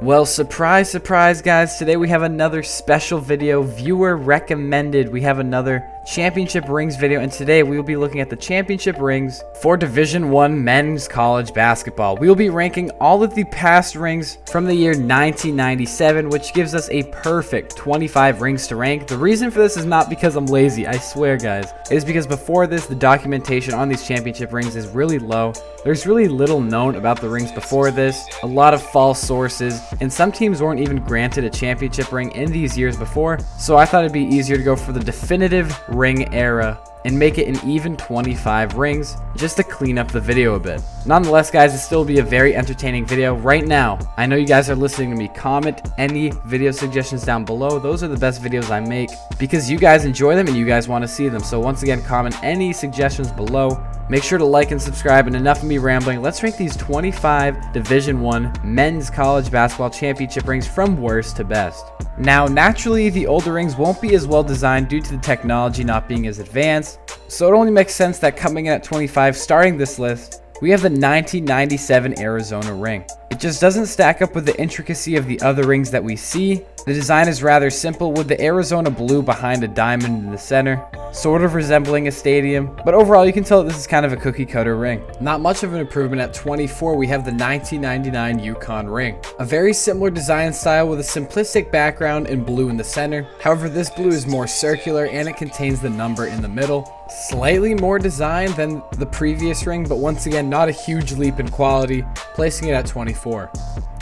Well, surprise, surprise, guys. Today we have another special video, viewer recommended. We have another championship rings video, and today we will be looking at the championship rings for Division I men's college basketball. We will be ranking all of the past rings from the year 1997, which gives us a perfect 25 rings to rank. The reason for this is not because I'm lazy, I swear, guys. It is because before this, the documentation on these championship rings is really low. There's really little known about the rings before this, a lot of false sources, and some teams weren't even granted a championship ring in these years before, so I thought it'd be easier to go for the definitive ring era and make it an even 25 rings just to clean up the video a bit. Nonetheless, guys, it still be a very entertaining video. Right now, I know you guys are listening to me. Comment any video suggestions down below. Those are the best videos I make because you guys enjoy them and you guys want to see them. So once again, comment any suggestions below. Make sure to like and subscribe, and enough of me rambling. Let's rank these 25 Division I men's college basketball championship rings from worst to best. Now, naturally, the older rings won't be as well designed due to the technology not being as advanced, so it only makes sense that coming in at 25, starting this list, we have the 1997 Arizona ring. It just doesn't stack up with the intricacy of the other rings that we see. The design is rather simple with the Arizona blue behind a diamond in the center, sort of resembling a stadium, but overall you can tell that this is kind of a cookie cutter ring. Not much of an improvement. At 24, we have the 1999 Yukon ring. A very similar design style with a simplistic background in blue in the center. However, this blue is more circular and it contains the number in the middle. Slightly more design than the previous ring, but once again, not a huge leap in quality, placing it at 24.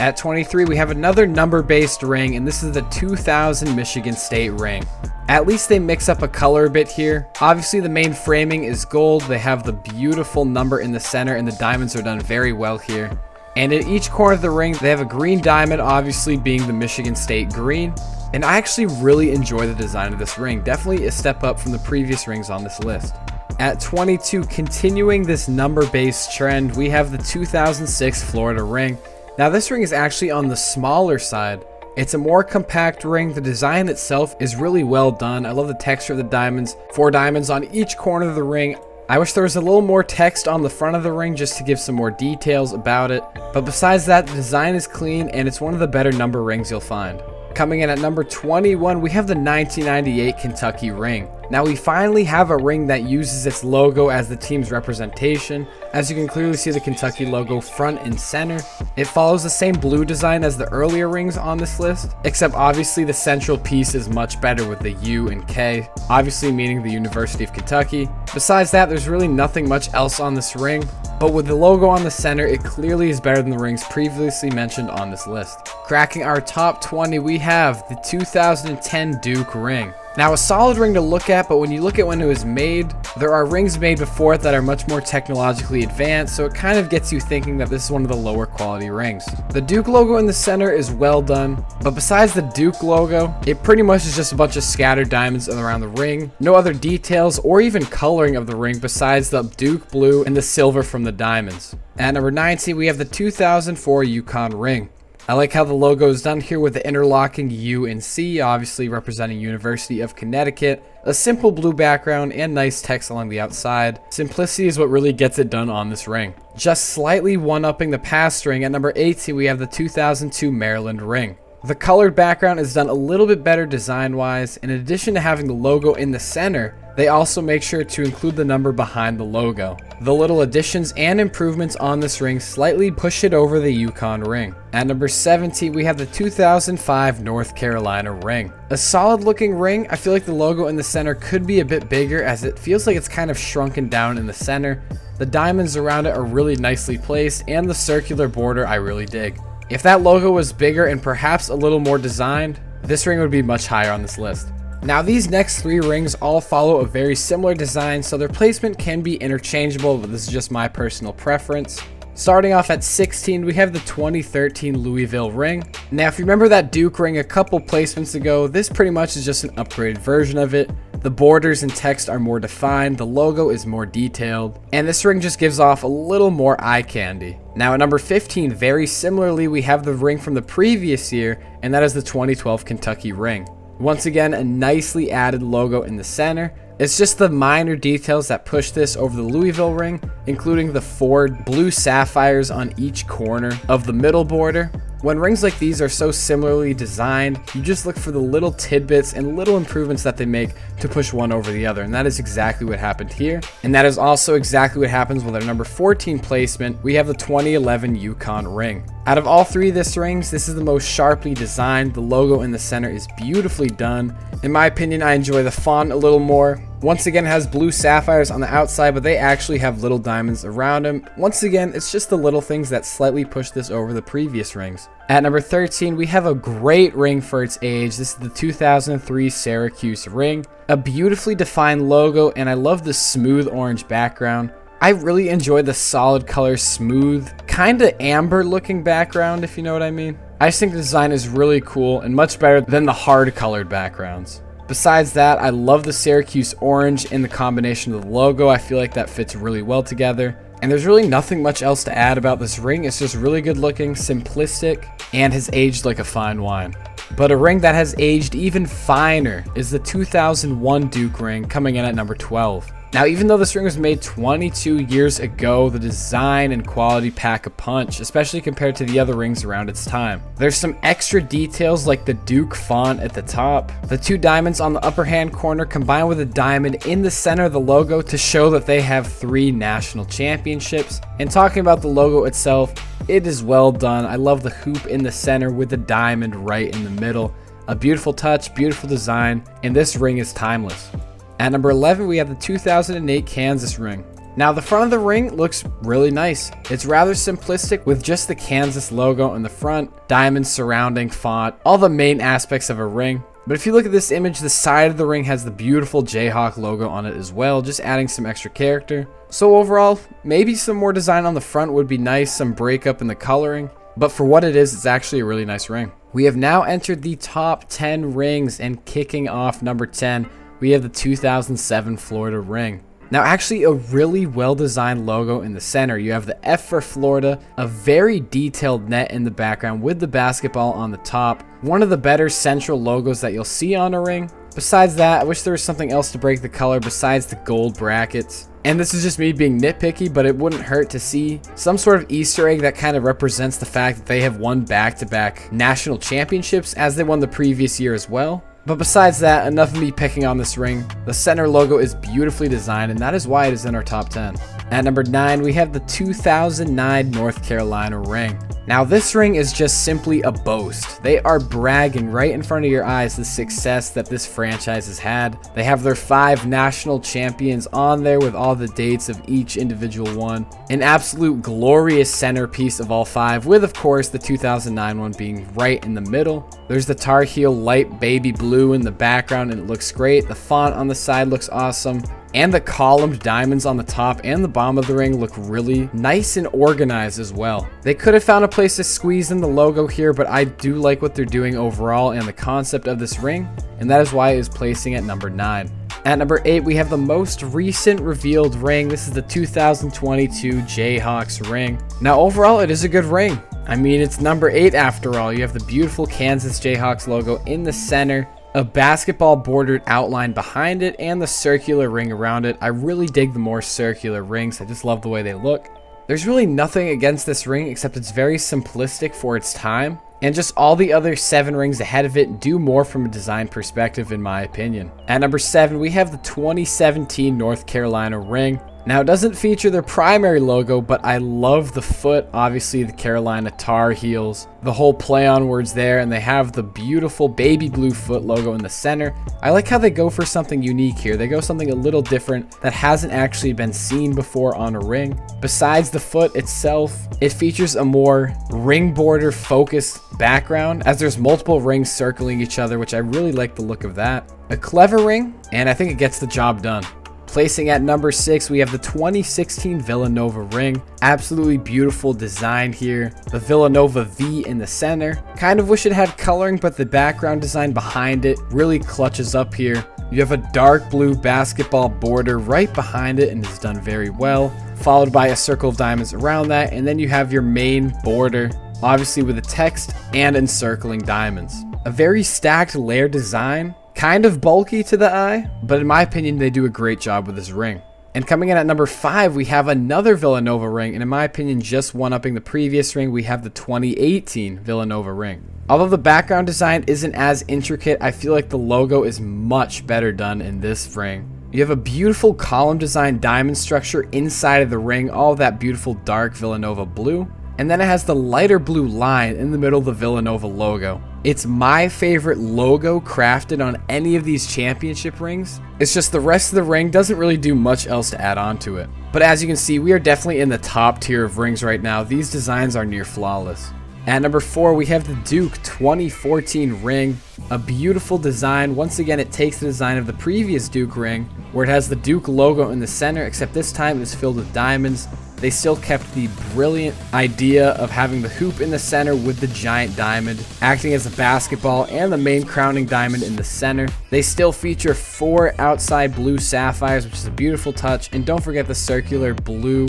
At 23, we have another number-based ring, and this is the 2000 Michigan State ring. At least they mix up a color a bit here. Obviously, the main framing is gold. They have the beautiful number in the center, and the diamonds are done very well here. And at each corner of the ring, they have a green diamond, obviously being the Michigan State green. And I actually really enjoy the design of this ring. Definitely a step up from the previous rings on this list. At 22, continuing this number-based trend, we have the 2006 Florida ring. Now, this ring is actually on the smaller side. It's a more compact ring. The design itself is really well done. I love the texture of the diamonds. 4 diamonds on each corner of the ring. I wish there was a little more text on the front of the ring just to give some more details about it. But besides that, the design is clean and it's one of the better number rings you'll find. Coming in at number 21, we have the 1998 Kentucky ring. Now, we finally have a ring that uses its logo as the team's representation. As you can clearly see the Kentucky logo front and center. It follows the same blue design as the earlier rings on this list, except obviously the central piece is much better with the U and K, obviously meaning the University of Kentucky. Besides that, there's really nothing much else on this ring, but with the logo on the center, it clearly is better than the rings previously mentioned on this list. Cracking our top 20, we have the 2010 Duke ring. Now, a solid ring to look at, but when you look at when it was made, there are rings made before it that are much more technologically advanced, so it kind of gets you thinking that this is one of the lower quality rings. The Duke logo in the center is well done, but besides the Duke logo, it pretty much is just a bunch of scattered diamonds around the ring. No other details or even coloring of the ring besides the Duke blue and the silver from the diamonds. At number 19, we have the 2004 Yukon ring. I like how the logo is done here with the interlocking U and C, obviously representing University of Connecticut. A simple blue background and nice text along the outside. Simplicity is what really gets it done on this ring. Just slightly one-upping the past ring, at number 18, we have the 2002 Maryland ring. The colored background is done a little bit better design-wise. In addition to having the logo in the center, they also make sure to include the number behind the logo. The little additions and improvements on this ring slightly push it over the Yukon ring. At number 17, we have the 2005 North Carolina ring. A solid looking ring. I feel like the logo in the center could be a bit bigger as it feels like it's kind of shrunken down in the center. The diamonds around it are really nicely placed and the circular border I really dig. If that logo was bigger and perhaps a little more designed, this ring would be much higher on this list. Now, these next 3 rings all follow a very similar design, so their placement can be interchangeable, but this is just my personal preference. Starting off at 16, we have the 2013 Louisville ring. Now, if you remember that Duke ring a couple placements ago, this pretty much is just an upgraded version of it. The borders and text are more defined, the logo is more detailed, and this ring just gives off a little more eye candy. Now, at number 15, very similarly, we have the ring from the previous year, and that is the 2012 Kentucky ring. Once again, a nicely added logo in the center. It's just the minor details that push this over the Louisville ring, including the 4 blue sapphires on each corner of the middle border. When rings like these are so similarly designed, you just look for the little tidbits and little improvements that they make to push one over the other, and that is exactly what happened here. And that is also exactly what happens with our number 14 placement. We have the 2011 Yukon ring. Out of all three of these rings, this is the most sharply designed. The logo in the center is beautifully done. In my opinion, I enjoy the font a little more. Once again, it has blue sapphires on the outside, but they actually have little diamonds around them. Once again, it's just the little things that slightly push this over the previous rings. At number 13, we have a great ring for its age. This is the 2003 Syracuse ring. A beautifully defined logo, and I love the smooth orange background. I really enjoy the solid color, smooth, kind of amber looking background, if you know what I mean. I just think the design is really cool and much better than the hard colored backgrounds. Besides that, I love the Syracuse orange in the combination of the logo. I feel like that fits really well together. And there's really nothing much else to add about this ring. It's just really good looking, simplistic, and has aged like a fine wine. But a ring that has aged even finer is the 2001 Duke ring, coming in at number 12. Now, even though this ring was made 22 years ago, the design and quality pack a punch, especially compared to the other rings around its time. There's some extra details like the Duke font at the top, the two diamonds on the upper hand corner combined with a diamond in the center of the logo to show that they have 3 national championships. And talking about the logo itself, it is well done. I love the hoop in the center with the diamond right in the middle. A beautiful touch, beautiful design, and this ring is timeless. At number 11, we have the 2008 Kansas ring. Now, the front of the ring looks really nice. It's rather simplistic with just the Kansas logo in the front, diamonds surrounding, font, all the main aspects of a ring. But if you look at this image, the side of the ring has the beautiful Jayhawk logo on it as well, just adding some extra character. So overall, maybe some more design on the front would be nice, some breakup in the coloring. But for what it is, it's actually a really nice ring. We have now entered the top 10 rings, and kicking off number 10, we have the 2007 Florida ring. Now, actually a really well-designed logo in the center. You have the F for Florida, a very detailed net in the background with the basketball on the top. One of the better central logos that you'll see on a ring. Besides that, I wish there was something else to break the color besides the gold brackets. And this is just me being nitpicky, but it wouldn't hurt to see some sort of Easter egg that kind of represents the fact that they have won back-to-back national championships as they won the previous year as well. But besides that, enough of me picking on this ring. The center logo is beautifully designed, and that is why it is in our top 10. At number 9, we have the 2009 North Carolina ring. Now, this ring is just simply a boast. They are bragging right in front of your eyes the success that this franchise has had. They have their 5 national champions on there with all the dates of each individual one. An absolute glorious centerpiece of all 5, with of course the 2009 one being right in the middle. There's the Tar Heel light baby blue in the background, and it looks great. The font on the side looks awesome. And the columned diamonds on the top and the bottom of the ring look really nice and organized as well. They could have found a place to squeeze in the logo here, but I do like what they're doing overall and the concept of this ring, and that is why it is placing at number 9. At number 8, we have the most recent revealed ring. This is the 2022 Jayhawks ring. Now, overall, it is a good ring. I mean, it's number 8 after all. You have the beautiful Kansas Jayhawks logo in the center, a basketball bordered outline behind it, and the circular ring around it. I really dig the more circular rings. I just love the way they look. There's really nothing against this ring except it's very simplistic for its time, and just all the other 7 rings ahead of it do more from a design perspective in my opinion. At number 7, we have the 2017 North Carolina ring. Now, it doesn't feature their primary logo, but I love the foot, obviously the Carolina Tar Heels, the whole play on words there, and they have the beautiful baby blue foot logo in the center. I like how they go for something unique here. They go something a little different that hasn't actually been seen before on a ring. Besides the foot itself, it features a more ring border focused background as there's multiple rings circling each other, which I really like the look of that. A clever ring, and I think it gets the job done. Placing at number 6, we have the 2016 Villanova ring. Absolutely beautiful design here. The Villanova V in the center. Kind of wish it had coloring, but the background design behind it really clutches up here. You have a dark blue basketball border right behind it, and it's done very well. Followed by a circle of diamonds around that, and then you have your main border, obviously with the text and encircling diamonds. A very stacked layer design. Kind of bulky to the eye, but in my opinion, they do a great job with this ring. And coming in at number 5, we have another Villanova ring, and in my opinion, just one-upping the previous ring, we have the 2018 Villanova ring. Although the background design isn't as intricate, I feel like the logo is much better done in this ring. You have a beautiful column design diamond structure inside of the ring, all of that beautiful dark Villanova blue. And then it has the lighter blue line in the middle of the Villanova logo. It's my favorite logo crafted on any of these championship rings. It's just the rest of the ring doesn't really do much else to add on to it. But as you can see, we are definitely in the top tier of rings right now. These designs are near flawless. At number 4, we have the Duke 2014 ring, a beautiful design. Once again, it takes the design of the previous Duke ring, where it has the Duke logo in the center, except this time it's filled with diamonds. They still kept the brilliant idea of having the hoop in the center with the giant diamond acting as a basketball and the main crowning diamond in the center. They still feature 4 outside blue sapphires, which is a beautiful touch, and don't forget the circular blue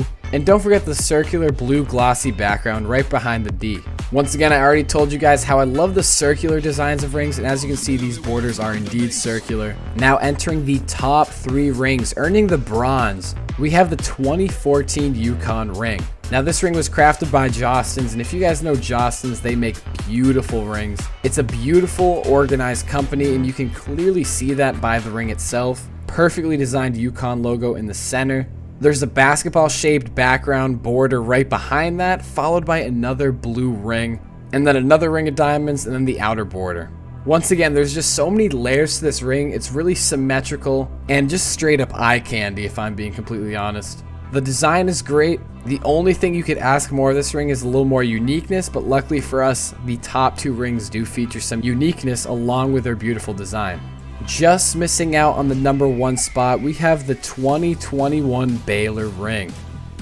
glossy background right behind the D. Once again, I already told you guys how I love the circular designs of rings, and as you can see, these borders are indeed circular. Now entering the top 3 rings, earning the bronze, we have the 2014 Yukon ring. Now this ring was crafted by Jostens, and if you guys know Jostens, they make beautiful rings. It's a beautiful, organized company, and you can clearly see that by the ring itself. Perfectly designed Yukon logo in the center. There's a basketball-shaped background border right behind that, followed by another blue ring, and then another ring of diamonds, and then the outer border. Once again, there's just so many layers to this ring. It's really symmetrical and just straight up eye candy, if I'm being completely honest. The design is great. The only thing you could ask more of this ring is a little more uniqueness, but luckily for us, the top 2 rings do feature some uniqueness along with their beautiful design. Just missing out on the number 1 spot, we have the 2021 Baylor ring.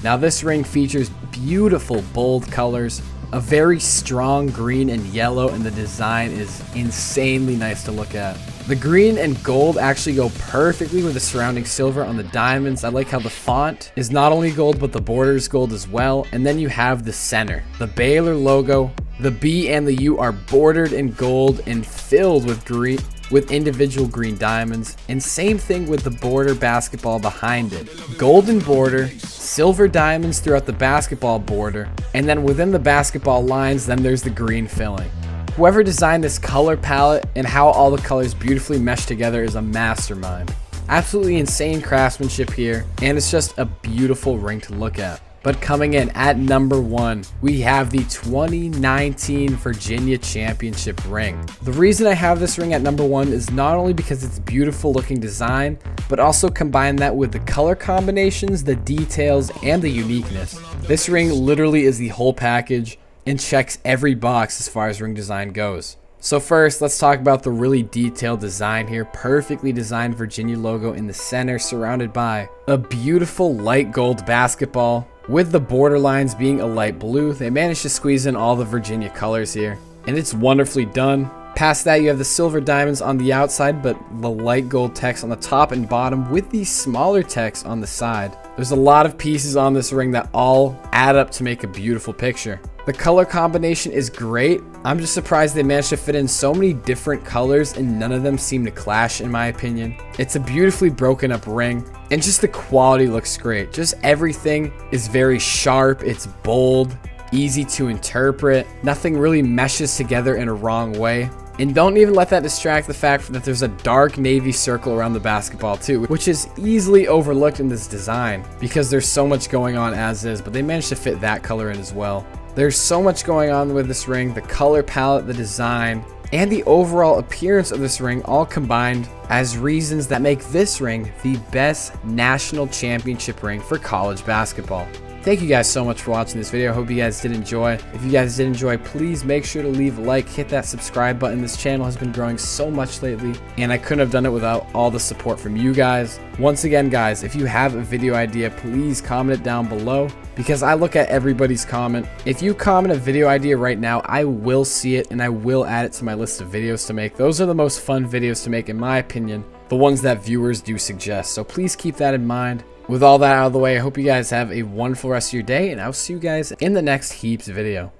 Now this ring features beautiful bold colors, a very strong green and yellow, and the design is insanely nice to look at. The green and gold actually go perfectly with the surrounding silver on the diamonds. I like how the font is not only gold, but the border is gold as well. And then you have the center, the Baylor logo. The B and the U are bordered in gold and filled with green, with individual green diamonds, and same thing with the border basketball behind it. Golden border, silver diamonds throughout the basketball border, and then within the basketball lines, then there's the green filling. Whoever designed this color palette and how all the colors beautifully mesh together is a mastermind. Absolutely insane craftsmanship here, and it's just a beautiful ring to look at. But coming in at number 1, we have the 2019 Virginia Championship ring. The reason I have this ring at number 1 is not only because it's beautiful looking design, but also combine that with the color combinations, the details, and the uniqueness. This ring literally is the whole package and checks every box as far as ring design goes. So first, let's talk about the really detailed design here. Perfectly designed Virginia logo in the center, surrounded by a beautiful light gold basketball. With the border lines being a light blue, they managed to squeeze in all the Virginia colors here, and it's wonderfully done. Past that, you have the silver diamonds on the outside, but the light gold text on the top and bottom with these smaller texts on the side. There's a lot of pieces on this ring that all add up to make a beautiful picture. The color combination is great. I'm just surprised they managed to fit in so many different colors and none of them seem to clash in my opinion. It's a beautifully broken up ring and just the quality looks great. Just everything is very sharp, it's bold, easy to interpret. Nothing really meshes together in a wrong way. And don't even let that distract the fact that there's a dark navy circle around the basketball too, which is easily overlooked in this design because there's so much going on as is, but they managed to fit that color in as well. There's so much going on with this ring, the color palette, the design, and the overall appearance of this ring all combined as reasons that make this ring the best national championship ring for college basketball. Thank you guys so much for watching this video. I hope you guys did enjoy. If you guys did enjoy, please make sure to leave a like, hit that subscribe button. This channel has been growing so much lately, and I couldn't have done it without all the support from you guys. Once again, guys, if you have a video idea, please comment it down below because I look at everybody's comment. If you comment a video idea right now, I will see it and I will add it to my list of videos to make. Those are the most fun videos to make in my opinion, the ones that viewers do suggest. So please keep that in mind. With all that out of the way, I hope you guys have a wonderful rest of your day, and I'll see you guys in the next Heaps video.